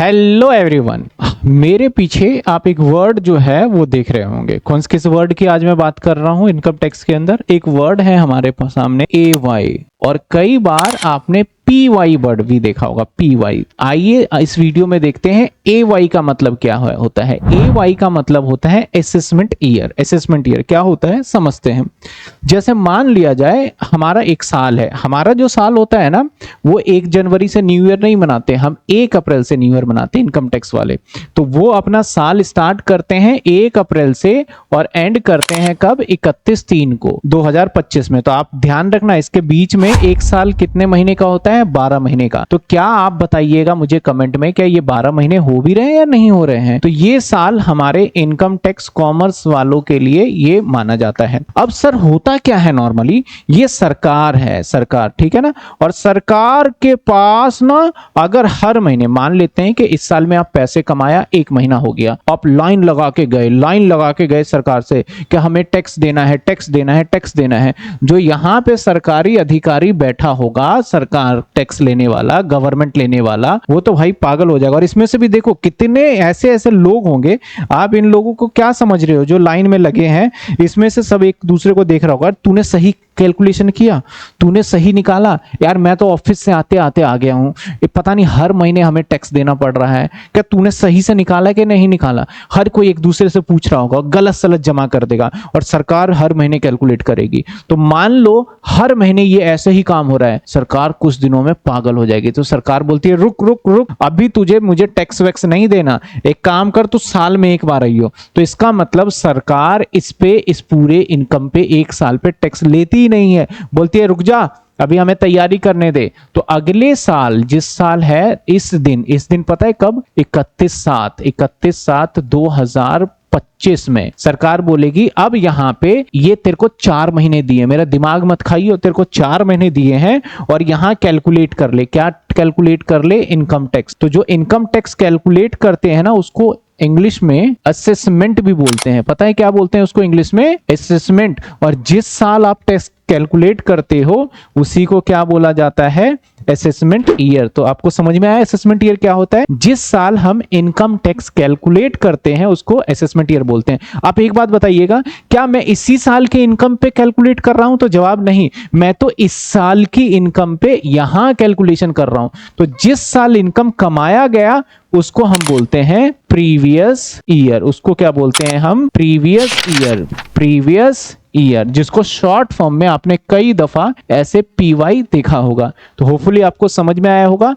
Hello everyone. मेरे पीछे आप एक वर्ड जो है वो देख रहे होंगे। कौन किस वर्ड की आज मैं बात कर रहा हूं? इनकम टैक्स के अंदर एक वर्ड है हमारे सामने AY, और कई बार आपने PY वर्ड भी देखा होगा। PY, आइए इस वीडियो में देखते हैं AY का मतलब क्या होता है। AY का मतलब होता है असेसमेंट ईयर। असेसमेंट ईयर क्या होता है समझते हैं। जैसे मान लिया जाए हमारा एक साल है। हमारा जो साल होता है ना, वो 1 जनवरी से न्यू ईयर नहीं मनाते, हम 1 अप्रैल से न्यू ईयर मनाते हैं इनकम टैक्स वाले। तो वो अपना साल स्टार्ट करते हैं 1 अप्रैल से और एंड करते हैं कब? 31/3 को 2025 में। तो आप ध्यान रखना, इसके बीच में एक साल कितने महीने का होता है? 12 महीने का। तो क्या आप बताइएगा मुझे कमेंट में, क्या ये 12 महीने हो भी रहे हैं या नहीं हो रहे हैं? तो ये साल हमारे इनकम टैक्स कॉमर्स वालों के लिए ये माना जाता है। अब सर होता क्या है नॉर्मली, ये सरकार है, सरकार, ठीक है ना। और सरकार के पास ना अगर हर महीने मान लेते हैं कि इस साल में आप पैसे कमाया, 1 महीना हो गया, आप लाइन लगा के गए सरकार से कि हमें टैक्स देना है, टैक्स देना है, टैक्स देना है। जो यहां पे सरकारी अधिकारी बैठा होगा, सरकार टैक्स लेने वाला, गवर्नमेंट लेने वाला, वो तो भाई पागल हो जाएगा। और इसमें से भी देखो कितने ऐसे ऐसे लोग होंगे, आप इन लोगों को क्या समझ रहे हो जो लाइन में लगे हैं, इसमें से सब एक दूसरे को देख रहा होगा, तूने सही कैलकुलेशन किया, तूने सही निकाला, यार मैं तो ऑफिस से आते आते आ गया हूं, पता नहीं हर महीने हमें टैक्स देना पड़ रहा है, क्या तूने सही से निकाला कि नहीं निकाला? हर कोई एक दूसरे से पूछ रहा होगा, गलत सलत जमा कर देगा और सरकार हर महीने कैलकुलेट करेगी। तो मान लो हर महीने ये ऐसे ही काम हो रहा है, सरकार कुछ दिनों में पागल हो जाएगी। तो सरकार बोलती है रुक रुक रुक, अभी तुझे मुझे टैक्स वैक्स नहीं देना, एक काम कर, तू साल में एक बार आइयो। तो इसका मतलब सरकार इस पूरे इनकम पे 1 साल पे टैक्स लेती नहीं है, बोलती है रुक जा, अभी हमें तैयारी करने दे। तो अगले साल, जिस साल है, इस दिन पता है कब? 31/7/2025 में सरकार बोलेगी अब यहां पे ये तेरे को 4 महीने दिए, मेरा दिमाग मत खाइयो, तेरे को 4 महीने दिए हैं और यहां कैलकुलेट कर ले। क्या कैलकुलेट कर ले? Income tax. तो जो इनकम टैक्स कैलकुलेट करते हैं ना, उसको इंग्लिश में असेसमेंट भी बोलते हैं। पता है क्या बोलते हैं उसको इंग्लिश में? असेसमेंट। और जिस साल आप टैक्स कैलकुलेट करते हो उसी को क्या बोला जाता है? Assessment year. तो आपको समझ में आया असेसमेंट ईयर क्या होता है? जिस साल हम इनकम टैक्स कैलकुलेट करते हैं उसको असेसमेंट ईयर बोलते हैं। आप एक बात बताइएगा, क्या मैं इसी साल के इनकम पे कैलकुलेट कर रहा हूं? तो जवाब नहीं, मैं तो इस साल की इनकम पे यहां कैलकुलेशन कर रहा हूं। तो जिस साल इनकम कमाया गया उसको हम बोलते हैं प्रीवियस ईयर। उसको क्या बोलते हैं हम? Previous year. प्रीवियस ईयर, जिसको शॉर्ट फॉर्म में आपने कई दफा ऐसे PY देखा होगा। तो होपफुली आपको समझ में आया होगा।